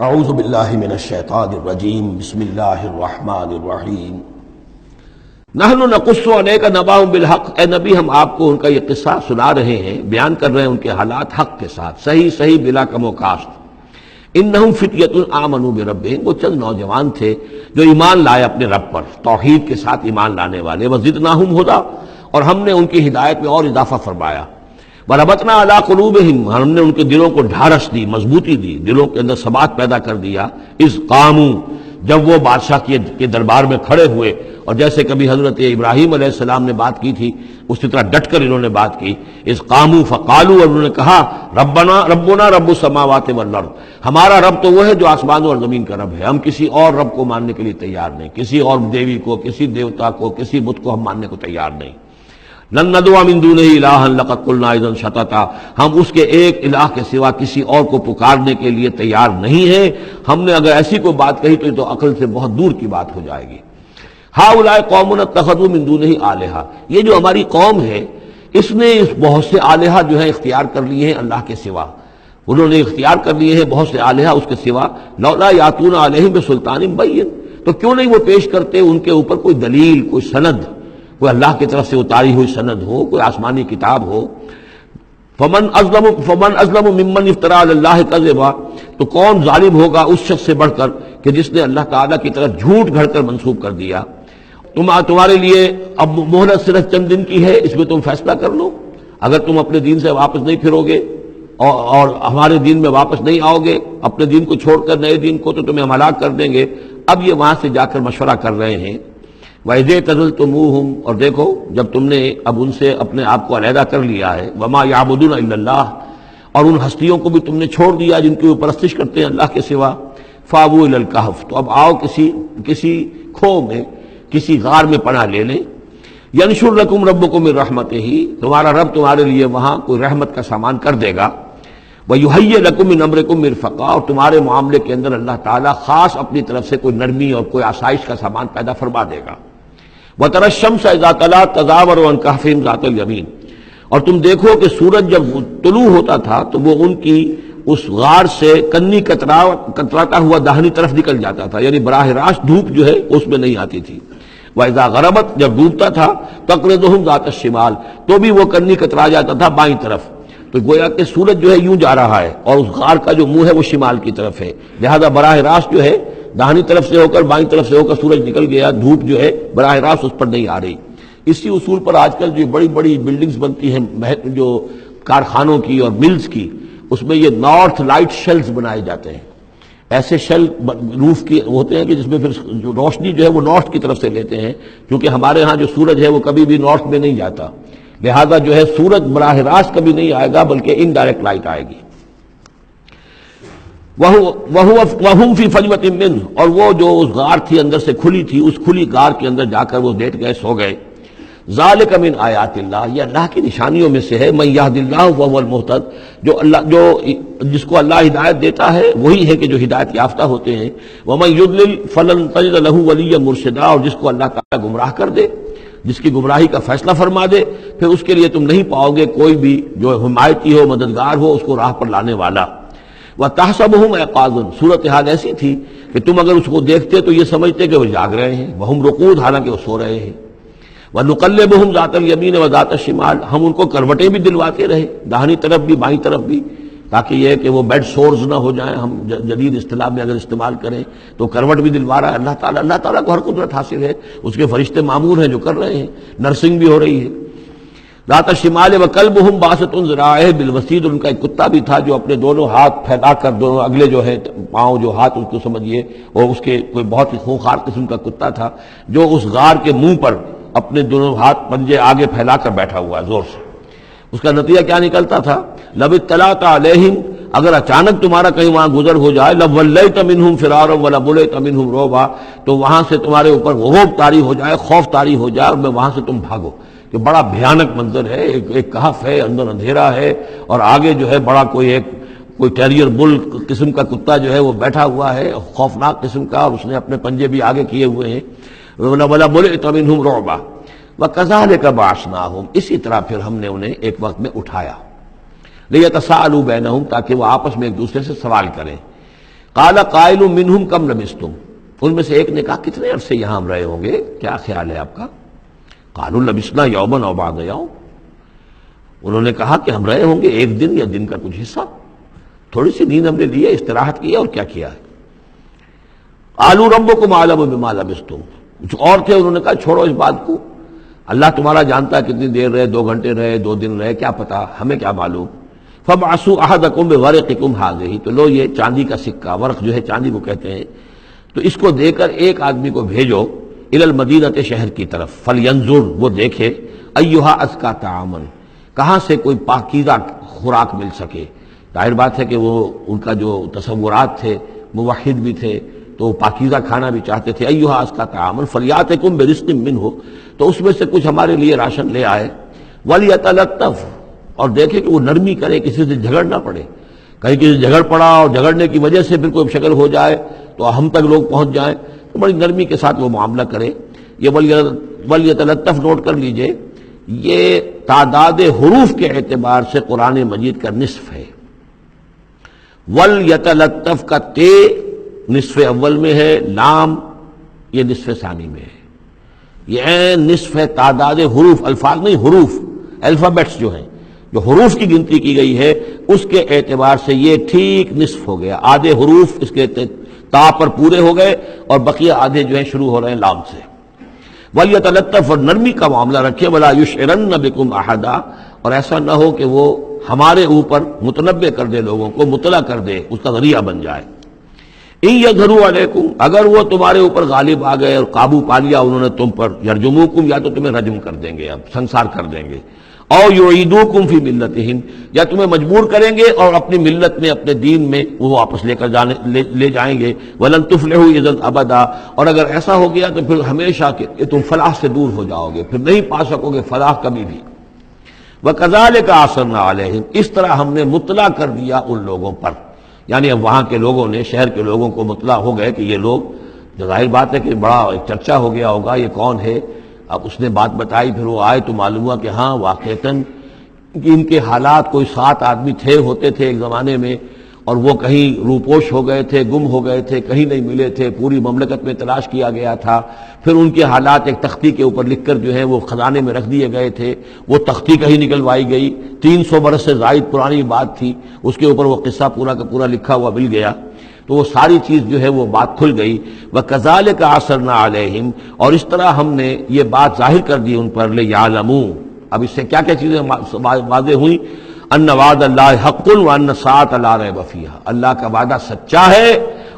اعوذ باللہ من الشیطان الرجیم بسم اللہ الرحمن الرحیم نحن نقص علیک نبأہم بالحق، اے نبی ہم آپ کو ان کا یہ قصہ سنا رہے ہیں، بیان کر رہے ہیں ان کے حالات حق کے ساتھ، صحیح بلا کم و کاسٹ۔ انہم فتیۃ آمنوا بربہم، وہ چند نوجوان تھے جو ایمان لائے اپنے رب پر، توحید کے ساتھ ایمان لانے والے، وزدناہم ھدی، اور ہم نے ان کی ہدایت میں اور اضافہ فرمایا۔ وربطنا علی قلوبہم، ہم نے ان کے دلوں کو ڈھارس دی، مضبوطی دی، دلوں کے اندر ثبات پیدا کر دیا۔ اذ قاموا، جب وہ بادشاہ کے دربار میں کھڑے ہوئے، اور جیسے کبھی حضرت ابراہیم علیہ السلام نے بات کی تھی اسی طرح ڈٹ کر انہوں نے بات کی۔ اذ قاموا فقالوا، اور انہوں نے کہا ربنا رب السماوات والارض، ہمارا رب تو وہ ہے جو آسمان اور زمین کا رب ہے، ہم کسی اور رب کو ماننے کے لیے تیار نہیں، کسی اور دیوی کو، کسی دیوتا کو، کسی بت کو ہم ماننے کو تیار نہیں۔ لن ندعو من دونہ الہا لقد قلنا اذا شططا، ہم اس کے ایک الہ کے سوا کسی اور کو پکارنے کے لیے تیار نہیں ہیں، ہم نے اگر ایسی کوئی بات کہی تو یہ تو عقل سے بہت دور کی بات ہو جائے گی۔ ہؤلاء قوم اتخذوا من دونہ الہا، یہ جو ہماری قوم ہے اس نے بہت سے الہا جو ہیں اختیار کر لیے ہیں اللہ کے سوا، انہوں نے اختیار کر لیے ہیں بہت سے الہا اس کے سوا۔ لولا یاتون علیہم بسلطان بین، تو کیوں نہیں وہ پیش کرتے ان کے اوپر کوئی دلیل، کوئی سند، کوئی اللہ کی طرف سے اتاری ہوئی سند ہو، کوئی آسمانی کتاب ہو۔ فمن ازلم ممن افترى علی اللہ کذبا، تو کون ظالم ہوگا اس شخص سے بڑھ کر کہ جس نے اللہ تعالیٰ کی طرف جھوٹ گھڑ کر منسوب کر دیا۔ تمہارے لیے اب مہلت صرف چند دن کی ہے، اس میں تم فیصلہ کر لو، اگر تم اپنے دین سے واپس نہیں پھرو گے اور ہمارے دین میں واپس نہیں آؤ گے، اپنے دین کو چھوڑ کر نئے دین کو، تو تمہیں ہم ہلاک کر دیں گے۔ اب یہ وہاں سے جا کر مشورہ کر رہے ہیں۔ وَإِذِ اعْتَزَلْتُمُوهُمْ، اور دیکھو جب تم نے اب ان سے اپنے آپ کو علیحدہ کر لیا ہے، وَمَا يَعْبُدُونَ إِلَّا اللَّهَ، اور ان ہستیوں کو بھی تم نے چھوڑ دیا جن کی وہ پرستش کرتے ہیں اللہ کے سوا۔ فَآوُوا إِلَى الْكَهْفِ، تو اب آؤ کسی کھو میں، کسی غار میں پناہ لے لیں۔ يَنشُرْ لَكُمْ رَبُّكُم مِّن رَحْمَتِهِ، تمہارا رب تمہارے لیے وہاں کوئی رحمت کا سامان کر دے گا۔ وَيُهَيِّئْ لَكُم مِّنْ أَمْرِكُم مِّرْفَقًا، اور تمہارے معاملے کے اندر اللہ تعالیٰ خاص اپنی طرف سے کوئی نرمی اور کوئی آسائش کا سامان پیدا فرما دے گا۔ وَتَرَى الشَّمْسَ إِذَا طَلَعَت تَزَاوَرُ عَنْ كَهْفِهِمْ ذَاتَ الْيَمِينِ، اور تم دیکھو کہ سورج جب طلوع ہوتا تھا تو وہ ان کی اس غار سے کنی کتراتا ہوا داہنی طرف نکل جاتا تھا، یعنی براہ راست دھوپ جو ہے اس میں نہیں آتی تھی۔ وَإِذَا غَرَبَتْ، جب ڈوبتا تھا تَقْرِضُهُمْ ذَاتَ الشِّمَالِ، تو بھی وہ کنی کترا جاتا تھا بائیں طرف۔ تو گویا کہ سورج جو ہے یوں جا رہا ہے اور اس غار کا جو منہ ہے وہ شمال کی طرف ہے، لہذا براہ راست جو ہے داہنی طرف سے ہو کر بائیں طرف سے ہو کر سورج نکل گیا، دھوپ جو ہے براہ راست اس پر نہیں آ رہی۔ اسی اصول پر آج کل جو بڑی بڑی بلڈنگز بنتی ہیں جو کارخانوں کی اور ملز کی، اس میں یہ نارتھ لائٹ شیلز بنائے جاتے ہیں، ایسے شیل روف کے ہوتے ہیں کہ جس میں پھر جو روشنی جو ہے وہ نارتھ کی طرف سے لیتے ہیں، کیونکہ ہمارے ہاں جو سورج ہے وہ کبھی بھی نارتھ میں نہیں جاتا، لہذا جو ہے سورج براہ راست کبھی نہیں آئے گا بلکہ انڈائریکٹ لائٹ آئے گی۔ وَهُمْ فِي فَجْوَةٍ مِّنْهُ، اور وہ جو اس غار تھی اندر سے کھلی تھی، اس کھلی غار کے اندر جا کر وہ لیٹ گئے، سو گئے۔ ذَلِكَ مِنْ آیَاتِ اللَّهِ، یہ اللہ کی نشانیوں میں سے ہے۔ مَن يَهْدِ اللَّهُ فَهُوَ الْمُهْتَدِ، جس کو اللہ ہدایت دیتا ہے وہی ہے کہ جو ہدایت یافتہ ہوتے ہیں۔ وَمَن يُضْلِلْ فَلَن تَجِدَ لَهُ وَلِيًّا مُرْشِدًا، اور جس کو اللہ تعالیٰ گمراہ کر دے، جس کی گمراہی کا فیصلہ فرما دے، پھر اس کے لیے تم نہیں پاؤ گے کوئی بھی جو حمایتی ہو، مددگار ہو، اس کو راہ پر لانے والا۔ وَتَحْسَبُهُمْ أَيْقَاظًا، صورتحال ایسی تھی کہ تم اگر اس کو دیکھتے تو یہ سمجھتے کہ وہ جاگ رہے ہیں، وَهُمْ رُقُودٌ، حالانکہ وہ سو رہے ہیں۔ وَنُقَلِّبُهُمْ ذَاتَ الْيَمِينِ وَذَاتَ الشِّمَالِ، ہم ان کو کروٹیں بھی دلواتے رہے، داہنی طرف بھی بائیں طرف بھی، تاکہ یہ کہ وہ بیڈ سورز نہ ہو جائیں، ہم جدید اصطلاح میں اگر استعمال کریں تو کروٹ بھی دلوا رہا ہے اللہ تعالیٰ۔ اللہ تعالیٰ کو ہر قدرت حاصل ہے، اس کے فرشتے معمور ہیں جو کر رہے ہیں، نرسنگ بھی ہو رہی ہے۔ ذات الشمال وکلبہم باسط ذراعہ بالوسید، ان کا ایک کتا بھی تھا جو اپنے دونوں ہاتھ پھیلا کر، دونوں اگلے جو ہے پاؤں جو ہاتھ اس کو سمجھیے، اور اس کے کوئی بہت ہی خونخوار قسم کا کتا تھا جو اس غار کے منہ پر اپنے دونوں ہاتھ پنجے آگے پھیلا کر بیٹھا ہوا ہے زور سے۔ اس کا نتیجہ کیا نکلتا تھا؟ لو اطلعت علیہم، اگر اچانک تمہارا کہیں وہاں گزر ہو جائے، لولیت منہم فرارا ولملیت منہم رعبا، تو وہاں سے تمہارے اوپر غضب طاری ہو جائے، خوف طاری ہو جائے، اور میں وہاں سے تم بھاگو۔ کہ بڑا بھیانک منظر ہے، ایک کہف ہے، اندر اندھیرا ہے، اور آگے جو ہے بڑا کوئی ٹیریئر بل قسم کا کتا جو ہے وہ بیٹھا ہوا ہے، خوفناک قسم کا، اور اس نے اپنے پنجے بھی آگے کیے ہوئے ہیں۔ وَلَمُلِئْتَ مِنْهُمْ رُعْبًا وَكَذَلِكَ بَعَثْنَاهُمْ، اسی طرح پھر ہم نے انہیں ایک وقت میں اٹھایا، لِيَتَسَاءَلُوا بَيْنَهُمْ، تاکہ وہ آپس میں ایک دوسرے سے سوال کریں۔ قال قائل منہم کم لبثتم، ان میں سے ایک نے کہا کتنے عرصے یہاں ہم رہے ہوں گے، کیا خیال ہے آپ کا؟ قالوا لبثنا یوما او بعض یوم، انہوں نے کہا کہ ہم رہے ہوں گے ایک دن یا دن کا کچھ حصہ، تھوڑی سی نیند ہم نے لی ہے، استراحت کی ہے، اور کیا کیا ہے۔ قالوا ربکم اعلم بما لبثتم، کچھ اور تھے انہوں نے کہا چھوڑو اس بات کو، اللہ تمہارا جانتا ہے کتنی دیر رہے، 2 گھنٹے رہے، 2 دن رہے، کیا پتا، ہمیں کیا معلوم۔ فبعثوا احدکم بورقکم ھذہ، تو لو یہ چاندی کا سکہ، ورق جو ہے چاندی کو کہتے ہیں، تو اس کو دے کر ایک آدمی کو بھیجو الی المدینۃ، شہر کی طرف، فلینظر، وہ دیکھے، ایھا ازکی طعاما، کہاں سے کوئی پاکیزہ خوراک مل سکے۔ ظاہر بات ہے کہ وہ ان کا جو تصورات تھے، موحد بھی تھے تو وہ پاکیزہ کھانا بھی چاہتے تھے۔ ایھا ازکی طعاما فلیاتکم برزق منہ، تو اس میں سے کچھ ہمارے لیے راشن لے آئے، ولیتلطف، اور دیکھے کہ وہ نرمی کرے، کسی سے جھگڑ نہ پڑے، کہیں کسی سے جھگڑ پڑا اور جھگڑنے کی وجہ سے پھر کوئی شکل ہو جائے تو ہم تک لوگ پہنچ جائیں، تو بڑی نرمی کے ساتھ وہ معاملہ کرے۔ یہ ولیتلطف نوٹ کر لیجئے، یہ تعداد حروف کے اعتبار سے قرآن مجید کا نصف ہے۔ ولیتلطف کا تے نصف اول میں ہے، لام یہ نصف ثانی میں ہے، یہ نصف ہے تعداد حروف، الفاظ نہیں، حروف، الفابیٹس جو ہیں، جو حروف کی گنتی کی گئی ہے اس کے اعتبار سے یہ ٹھیک نصف ہو گیا، آدھے حروف اس کے تا پر پورے ہو گئے اور بقیہ آدھے جو ہیں شروع ہو رہے ہیں لام سے۔ ولیتلطف، اور نرمی کا معاملہ رکھے، ولا یشعرن بکم احدا، اور ایسا نہ ہو کہ وہ ہمارے اوپر متنبع کر دے، لوگوں کو مطلع کر دے، اس کا ذریعہ بن جائے۔ ان یظہروا علیکم، اگر وہ تمہارے اوپر غالب آ گئے اور قابو پا لیا انہوں نے تم پر، یرجموکم، یا تو تمہیں رجم کر دیں گے، اب سنسار کر دیں گے، او یعیدوکم فی ملتہم، یا تمہیں مجبور کریں گے اور اپنی ملت میں، اپنے دین میں وہ واپس لے جائیں گے۔ ولن تفلحوا اذا ابدا، اور اگر ایسا ہو گیا تو پھر ہمیشہ کہ تم فلاح سے دور ہو جاؤ گے، پھر نہیں پا سکو گے فلاح کبھی بھی۔ وکذالک اثرنا علیہم، اس طرح ہم نے مطلع کر دیا ان لوگوں پر، یعنی اب وہاں کے لوگوں نے، شہر کے لوگوں کو مطلع ہو گئے کہ یہ لوگ، جو ظاہر بات ہے کہ بڑا ایک چرچا ہو گیا ہوگا یہ کون ہے۔ اب اس نے بات بتائی، پھر وہ آئے تو معلوم ہوا کہ ہاں واقعتاً کہ ان کے حالات، کوئی 7 آدمی ہوتے تھے ایک زمانے میں، اور وہ کہیں روپوش ہو گئے تھے، گم ہو گئے تھے، کہیں نہیں ملے تھے، پوری مملکت میں تلاش کیا گیا تھا، پھر ان کے حالات ایک تختی کے اوپر لکھ کر جو ہے وہ خزانے میں رکھ دیے گئے تھے، وہ تختی کہیں نکلوائی گئی، 300 برس سے زائد پرانی بات تھی، اس کے اوپر وہ قصہ پورا کا پورا لکھا ہوا مل گیا، تو وہ ساری چیز جو ہے وہ بات کھل گئی۔ وَكَذَلِكَ عَثَرْنَا عَلَيْهِمْ، اور اس طرح ہم نے یہ بات ظاہر کر دی ان پر، لِيَعْلَمُوا، اب اس سے کیا کیا چیزیں واضح ہوئیں، ان وعد اللہ حق وان الساعۃ لا ریب فیہا، اللہ کا وعدہ سچا ہے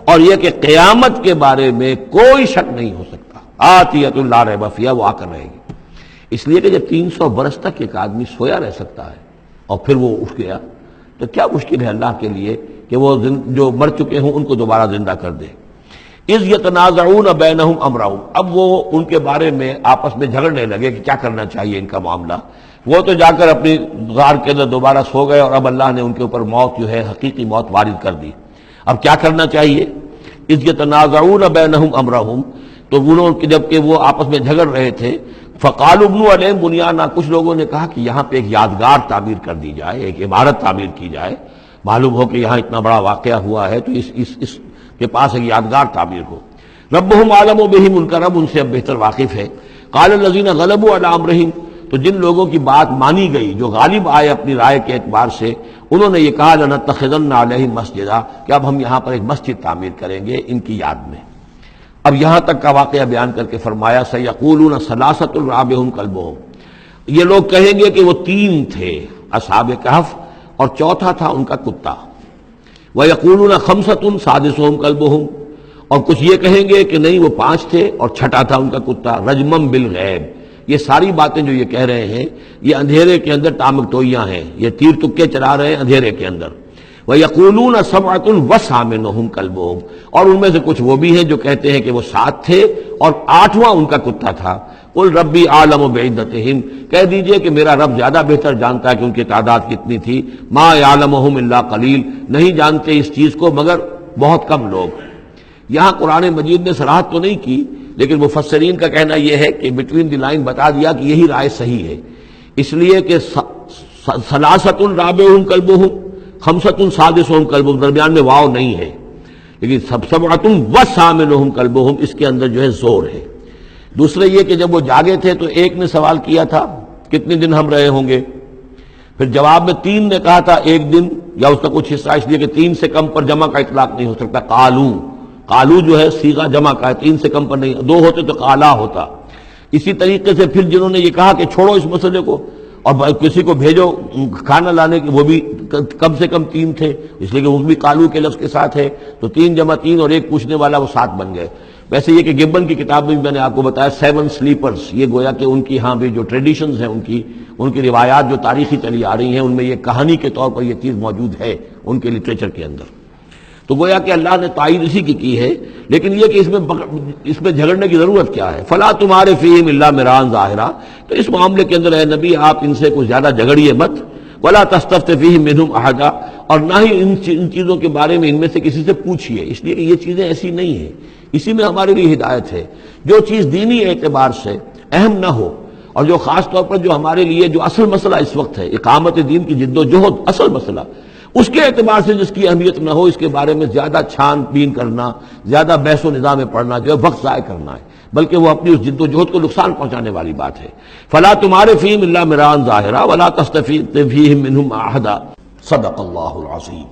اور یہ کہ قیامت کے بارے میں کوئی شک نہیں ہو سکتا، آتیۃ لا ریب فیہا، وہ آ کر رہے گی۔ اس لیے کہ جب 300 برس تک ایک آدمی سویا رہ سکتا ہے اور پھر وہ اٹھ گیا تو کیا مشکل ہے اللہ کے لیے کہ وہ جو مر چکے ہوں ان کو دوبارہ زندہ کر دے۔ اذ یتنازعون بینہم امرہم، اب وہ ان کے بارے میں آپس میں جھگڑنے لگے کہ کیا کرنا چاہیے ان کا معاملہ، وہ تو جا کر اپنی غار کے اندر دوبارہ سو گئے اور اب اللہ نے ان کے اوپر موت جو ہے حقیقی موت وارد کر دی۔ اب کیا کرنا چاہیے، اذ یتنازعون بینہم امرہم، تو انہوں جبکہ وہ آپس میں جھگڑ رہے تھے، فقالوا ابنوا علیہم بنیانا، کچھ لوگوں نے کہا کہ یہاں پہ ایک یادگار تعمیر کر دی جائے، ایک عمارت تعمیر کی جائے، معلوم ہو کہ یہاں اتنا بڑا واقعہ ہوا ہے تو اس کے پاس ایک یادگار تعمیر ہو۔ ربہم اعلم بہم، ان کا رب ان سے اب بہتر واقف ہے۔ قال الذین غلبوا علی امرہم، تو جن لوگوں کی بات مانی گئی، جو غالب آئے اپنی رائے کے اعتبار سے، انہوں نے یہ کہا لنتخذن علیہم مسجدا، کہ اب ہم یہاں پر ایک مسجد تعمیر کریں گے ان کی یاد میں۔ اب یہاں تک کا واقعہ بیان کر کے فرمایا سیقولون ثلاثۃ رابعہم کلبہم، یہ لوگ کہیں گے کہ وہ 3 تھے اصحاب کہف اور چوتھا تھا ان کا کتا۔ وَيَقُولُونَ خَمْسَةٌ سَادِسُهُمْ كَلْبُهُمْ، اور کچھ یہ کہیں گے کہ نہیں وہ 5 تھے اور چھٹا تھا ان کا کتا، رجمم بالغیب۔ یہ ساری باتیں جو یہ کہہ رہے ہیں یہ اندھیرے کے اندر ٹامک ٹوئیاں ہیں، یہ تیر تکے چلا رہے ہیں اندھیرے کے اندر۔ وَيَقُولُونَ سَبْعَةٌ وَثَامِنُهُمْ كَلْبُهُمْ، اور ان میں سے کچھ وہ بھی ہیں جو کہتے ہیں کہ وہ 7 تھے اور 8واں ان کا کتا تھا۔ قُلْ رَبِّي أَعْلَمُ بِعِدَّتِهِمْ، کہہ دیجئے کہ میرا رب زیادہ بہتر جانتا ہے کہ ان کی تعداد کتنی تھی۔ مَا يَعْلَمُهُمْ إِلَّا قَلِيلٌ، نہیں جانتے اس چیز کو مگر بہت کم لوگ۔ یہاں قرآن مجید نے صراحت تو نہیں کی، لیکن مفسرین کا کہنا یہ ہے کہ بٹوین دی لائن بتا دیا کہ یہی رائے صحیح ہے، اس لیے کہ ثلاثۃ رابعہم کلبہم، خمسۃ سادسہم کلبہم، درمیان میں واو نہیں ہے، لیکن سبعۃ وثامنہم کلبہم اس کے اندر جو ہے زور ہے۔ دوسرے یہ کہ جب وہ جاگے تھے تو ایک نے سوال کیا تھا کتنے دن ہم رہے ہوں گے، پھر جواب میں 3 نے کہا تھا ایک دن، یا اس کا کچھ حصہ اس لیے کہ 3 سے کم پر جمع کا اطلاق نہیں ہو سکتا، قالو جو ہے صیغہ جمع کا ہے، 3 سے کم پر نہیں، 2 ہوتے تو قالا ہوتا۔ اسی طریقے سے پھر جنہوں نے یہ کہا کہ چھوڑو اس مسئلے کو اور کسی کو بھیجو کھانا لانے کے، وہ بھی کم سے کم 3 تھے، اس لیے کہ وہ بھی قالو کے لفظ کے ساتھ ہے، تو 3 جمع 3 اور ایک پوچھنے والا، وہ 7 بن گئے۔ ویسے یہ کہ گبن کی کتاب میں بھی میں نے آپ کو بتایا 7 سلیپرز، یہ گویا کہ ان کی ہاں بھی جو ٹریڈیشنز ہیں ان کی روایات جو تاریخی چلی آ رہی ہیں، ان میں یہ کہانی کے طور پر یہ چیز موجود ہے ان کے لٹریچر کے اندر۔ تو گویا کہ اللہ نے تائید اسی کی ہے، لیکن یہ کہ اس میں جھگڑنے کی ضرورت کیا ہے؟ فلا تمہارے فیہم الا مران ظاہرا، تو اس معاملے کے اندر اے نبی آپ ان سے کچھ زیادہ جھگڑیے مت، ولا تستفت فیہم منہم احدا، اور نہ ہی ان چیزوں کے بارے میں ان میں سے کسی سے پوچھیے، اس لیے کہ یہ چیزیں ایسی نہیں ہیں، اسی میں ہمارے لیے ہدایت ہے۔ جو چیز دینی اعتبار سے اہم نہ ہو، اور جو خاص طور پر جو ہمارے لیے جو اصل مسئلہ اس وقت ہے اقامت دین کی جد و جہد، اصل مسئلہ، اس کے اعتبار سے جس کی اہمیت نہ ہو، اس کے بارے میں زیادہ چھان بین کرنا، زیادہ بحث و نظام میں پڑھنا جو ہے وقت ضائع کرنا ہے، بلکہ وہ اپنی اس جد و جہد کو نقصان پہنچانے والی بات ہے۔ فلا تمہارے فیہم الا مران ظاہرا ولا تستفت فیہم منہم احدا، صدق اللہ العظیم۔